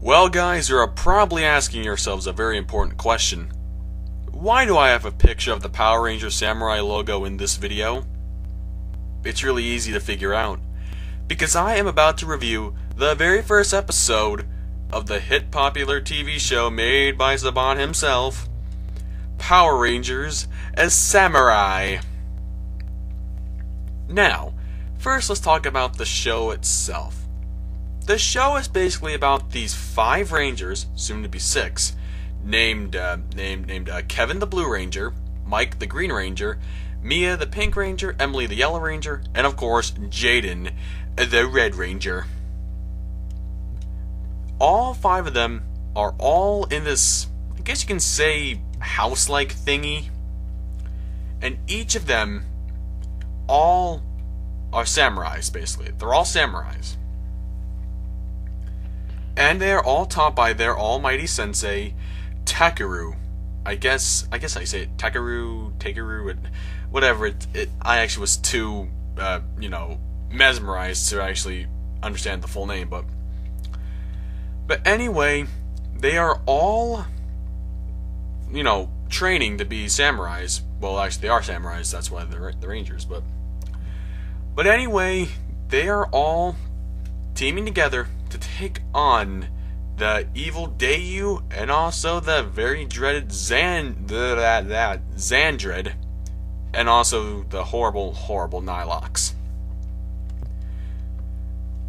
Well guys, you're probably asking yourselves a very important question. Why do I have a picture of the Power Rangers Samurai logo in this video? It's really easy to figure out. Because I am about to review the very first episode of the hit popular TV show made by Saban himself, Power Rangers as Samurai. Now, first let's talk about the show itself. The show is basically about these 5 Rangers, soon to be 6, named Kevin the Blue Ranger, Mike the Green Ranger, Mia the Pink Ranger, Emily the Yellow Ranger, and of course Jaden the Red Ranger. All 5 of them are all in this, I guess you can say, house-like thingy, and each of them all are samurais, basically. They're all samurais. And they're all taught by their almighty sensei, Takeru. I guess I say it, Takeru, whatever. I actually was too, mesmerized to actually understand the full name. But anyway, they are all, training to be samurais. Well, actually, they are samurais. That's why they're the Rangers. But anyway, they are all teaming together to take on the evil Dayu and also the very dreaded Xandred, and also the horrible Nilox.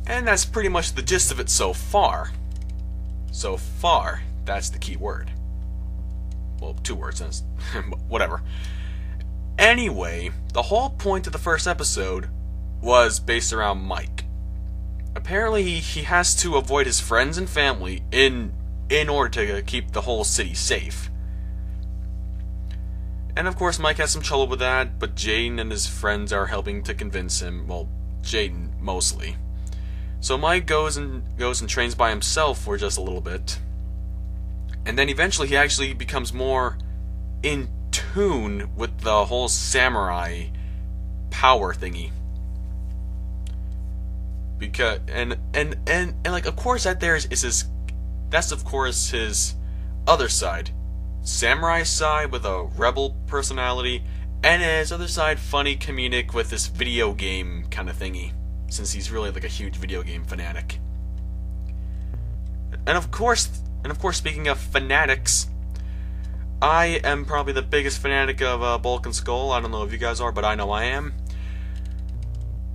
And that's pretty much the gist of it so far. So far, that's the key word. Well, 2 words, whatever. Anyway, the whole point of the first episode was based around Mike. Apparently, he has to avoid his friends and family in order to keep the whole city safe. And of course, Mike has some trouble with that, but Jaden and his friends are helping to convince him. Well, Jaden mostly. So Mike goes and trains by himself for just a little bit, and then eventually he actually becomes more in tune with the whole samurai power thingy. Because and of course that's of course his other side, samurai side with a rebel personality, and his other side funny comedic with this video game kind of thingy, since he's really like a huge video game fanatic. And of course speaking of fanatics, I am probably the biggest fanatic of Bulk and Skull. I don't know if you guys are, but I know I am.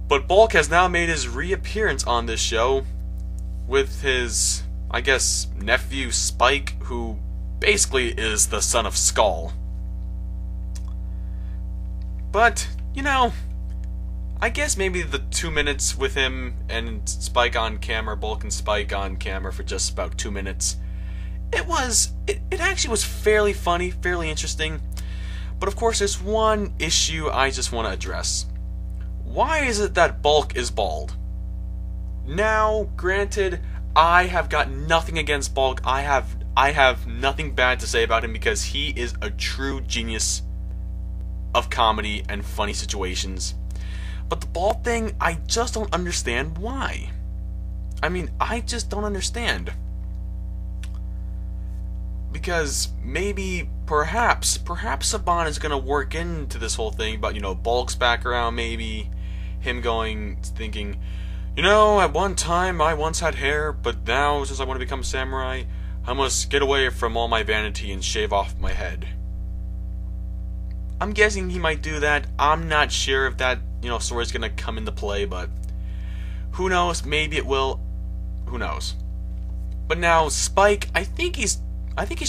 But Bulk has now made his reappearance on this show with his, I guess, nephew Spike, who basically is the son of Skull. But, I guess maybe the 2 minutes with him and Spike on camera, Bulk and Spike on camera for just about 2 minutes, it actually was fairly funny, fairly interesting. But of course, there's one issue I just want to address. Why is it that Bulk is bald? Now, granted, I have got nothing against Bulk. I have nothing bad to say about him because he is a true genius of comedy and funny situations. But the bald thing, I just don't understand why. I mean, I just don't understand. Because maybe, perhaps Saban is going to work into this whole thing about, Bulk's background, maybe him thinking, at one time I once had hair, but now since I want to become a samurai, I must get away from all my vanity and shave off my head. I'm guessing he might do that. I'm not sure if that, story's going to come into play, but who knows? Maybe it will. Who knows? But now Spike, I think he's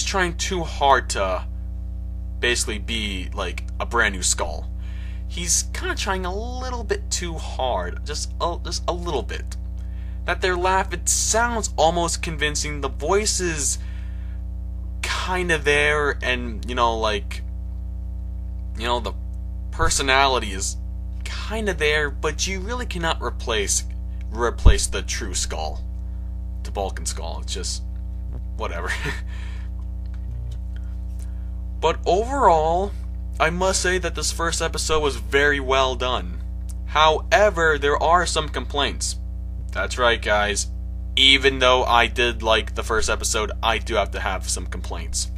trying too hard to basically be like a brand new Skull. He's kind of trying a little bit too hard, just a little bit. That their laugh, it sounds almost convincing. The voice is kind of there, and the personality is kind of there, but you really cannot replace the true Skull to Bulk and Skull. It's just whatever. But overall, I must say that this first episode was very well done. However, there are some complaints. That's right, guys. Even though I did like the first episode, I do have to have some complaints.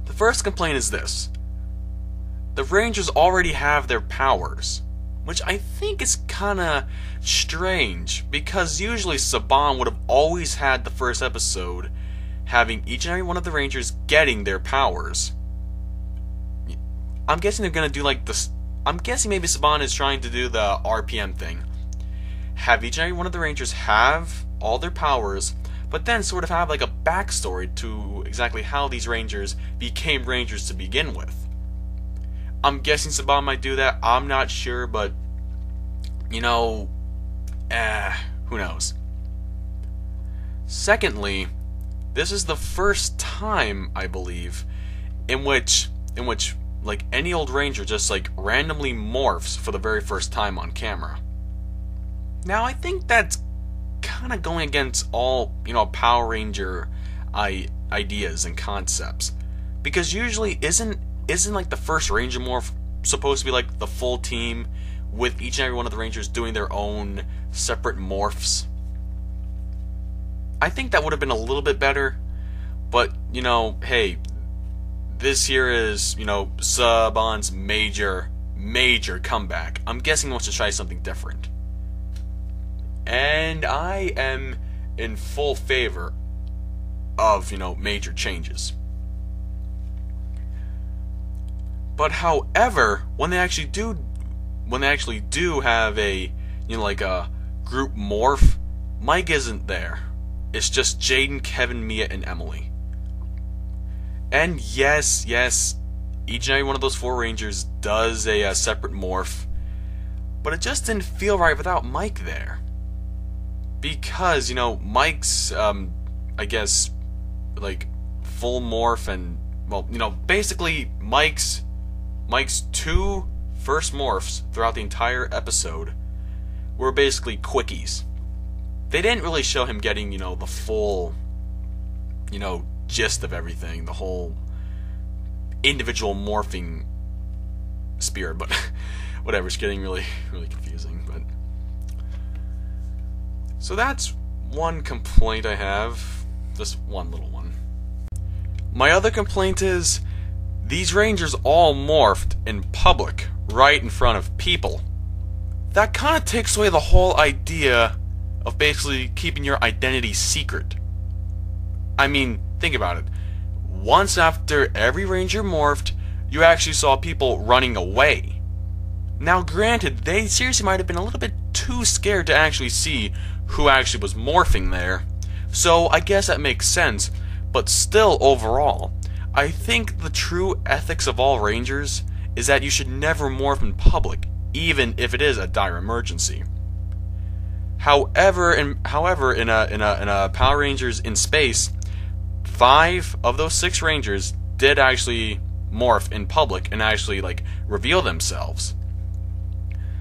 The first complaint is this. The Rangers already have their powers, which I think is kinda strange, because usually Saban would have always had the first episode having each and every one of the Rangers getting their powers. I'm guessing they're gonna do like this. I'm guessing maybe Saban is trying to do the RPM thing. Have each and every one of the Rangers have all their powers, but then sort of have like a backstory to exactly how these Rangers became Rangers to begin with. I'm guessing Saban might do that. I'm not sure, but you know, who knows? Secondly, this is the first time, I believe, in which like any old Ranger just like randomly morphs for the very first time on camera. Now I think that's kind of going against all, you know, Power Ranger ideas and concepts, because usually isn't like the first Ranger morph supposed to be like the full team with each and every one of the Rangers doing their own separate morphs? I think that would have been a little bit better, but you know, hey, this here is, you know, Saban's major comeback. I'm guessing he wants to try something different. And I am in full favor of, you know, major changes. But however, when they actually do have a, you know, like a group morph, Mike isn't there. It's just Jaden, Kevin, Mia, and Emily. And yes, each and every one of those 4 Rangers does a separate morph, but it just didn't feel right without Mike there. Because, you know, Mike's, I guess, like, full morph and, well, you know, basically Mike's 2 first morphs throughout the entire episode were basically quickies. They didn't really show him getting, you know, the full, you know, gist of everything, the whole individual morphing spirit, but whatever, it's getting really confusing. But so that's one complaint I have, just one little one. My other complaint is these Rangers all morphed in public, right in front of people. That kind of takes away the whole idea of basically keeping your identity secret. I mean, think about it. Once after every Ranger morphed, you actually saw people running away. Now granted, they seriously might have been a little bit too scared to actually see who actually was morphing there, so I guess that makes sense, but still overall, I think the true ethics of all Rangers is that you should never morph in public, even if it is a dire emergency. However, in a Power Rangers in Space, 5 of those 6 Rangers did actually morph in public and actually like reveal themselves.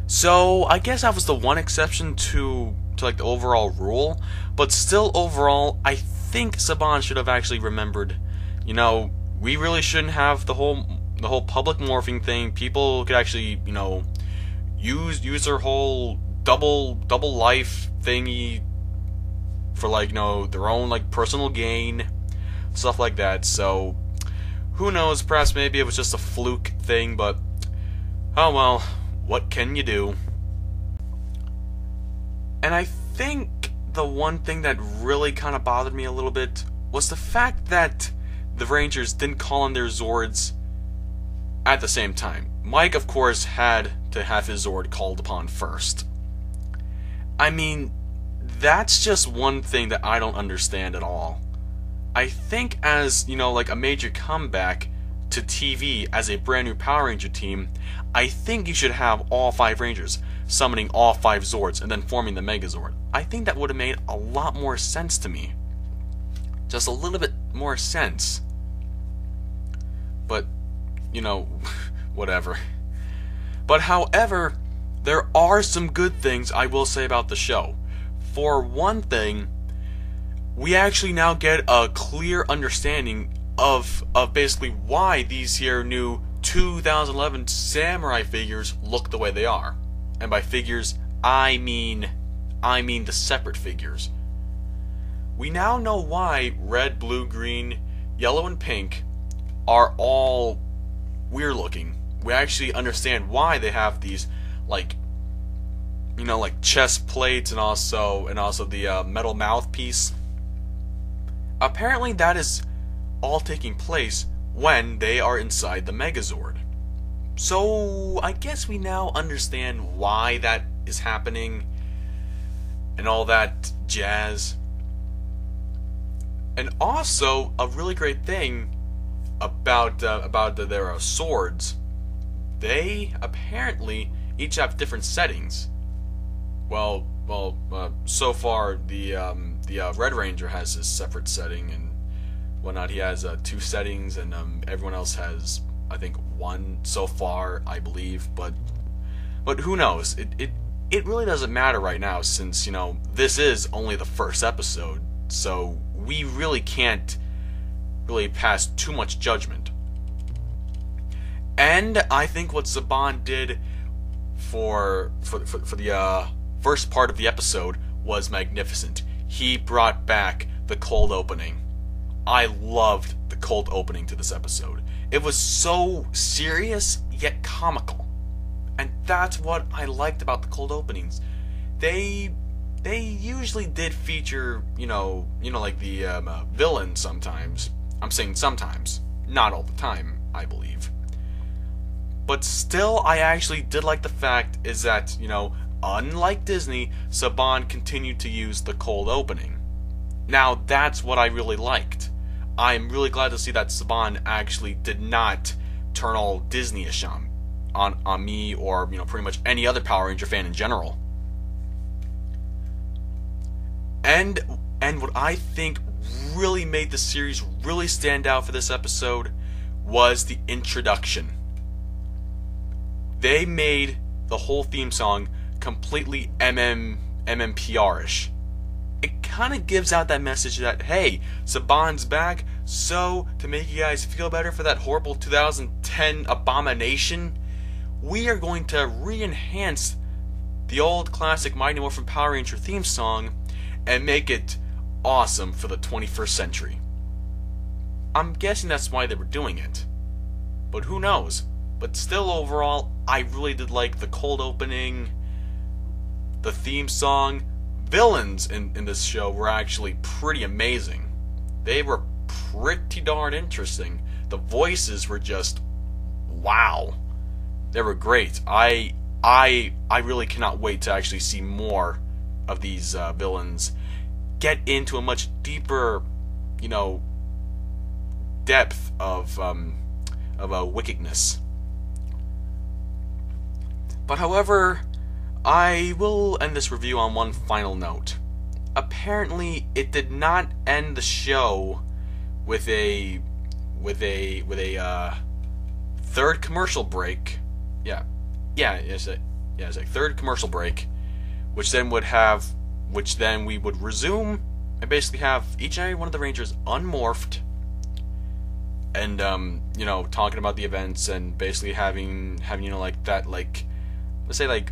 So I guess that was the one exception to like the overall rule, but still overall, I think Saban should have actually remembered, you know, we really shouldn't have the whole public morphing thing. People could actually, you know, use their whole double life thingy for, like, you know, their own like personal gain, stuff like that. So who knows, perhaps maybe it was just a fluke thing, but oh well, what can you do? And I think the one thing that really kind of bothered me a little bit was the fact that the Rangers didn't call on their Zords at the same time. Mike, of course, had to have his Zord called upon first. I mean, that's just one thing that I don't understand at all. I think as, you know, like a major comeback to TV as a brand new Power Ranger team, I think you should have all 5 Rangers summoning all 5 Zords and then forming the Megazord. I think that would have made a lot more sense to me. Just a little bit more sense. But, you know, whatever. But however, there are some good things I will say about the show. For one thing, we actually now get a clear understanding of basically why these here new 2011 Samurai figures look the way they are. And by figures, I mean the separate figures. we now know why red, blue, green, yellow, and pink are all weird looking. We actually understand why they have these, like, like chest plates and also the metal mouthpiece. Apparently, that is all taking place when they are inside the Megazord. So I guess we now understand why that is happening and all that jazz. And also, a really great thing about their swords, they apparently each have different settings. Well, so far the Red Ranger has his separate setting and whatnot. He has 2 settings, and everyone else has, I think, 1 so far, I believe. But who knows? It really doesn't matter right now, since this is only the first episode, so we really can't really pass too much judgment. And I think what Saban did for the first part of the episode was magnificent. He brought back the cold opening. I loved the cold opening to this episode. It was so serious yet comical, and that's what I liked about the cold openings. They usually did feature like the villain sometimes. I'm saying sometimes, not all the time, I believe. But still, I actually did like the fact is that, unlike Disney, Saban continued to use the cold opening. Now, that's what I really liked. I'm really glad to see that Saban actually did not turn all Disney-ish on me, or pretty much any other Power Ranger fan in general. And what I think really made the series really stand out for this episode was the introduction. They made the whole theme song completely MMPR-ish. It kind of gives out that message that, hey, Saban's back, so to make you guys feel better for that horrible 2010 abomination, we are going to re-enhance the old classic Mighty Morphin Power Ranger theme song and make it awesome for the 21st century. I'm guessing that's why they were doing it, but who knows? But still, overall, I really did like the cold opening, the theme song. Villains in this show were actually pretty amazing. They were pretty darn interesting. The voices were just wow. They were great. I really cannot wait to actually see more of these villains get into a much deeper, depth of wickedness. But however, I will end this review on one final note. Apparently, it did not end the show with a third commercial break. It's a third commercial break, which then we would resume and basically have each and every one of the Rangers unmorphed and talking about the events and basically having let's say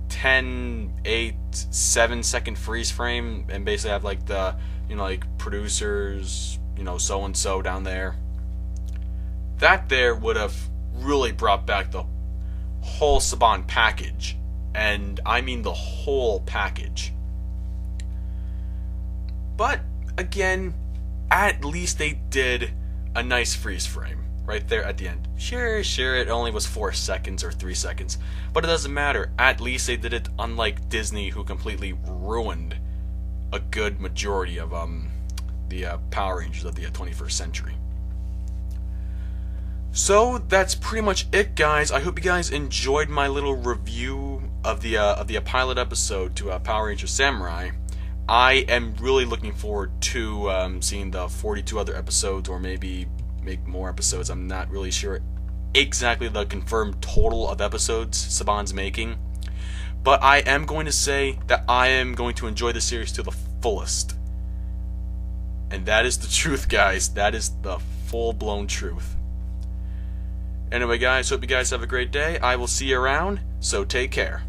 10, 8, 7 second freeze frame, and basically have the producers, so and so down there. That there would have really brought back the whole Saban package, and I mean the whole package. But again, at least they did a nice freeze frame right there at the end. Sure, it only was 4 seconds or 3 seconds, but it doesn't matter. At least they did it, unlike Disney, who completely ruined a good majority of the Power Rangers of the 21st century. So that's pretty much it, guys. I hope you guys enjoyed my little review of the pilot episode to Power Ranger Samurai. I am really looking forward to seeing the 42 other episodes, or maybe make more episodes. I'm not really sure exactly the confirmed total of episodes Saban's making, but I am going to say that I am going to enjoy the series to the fullest. And that is the truth, guys. That is the full-blown truth. Anyway, guys, hope you guys have a great day. I will see you around, so take care.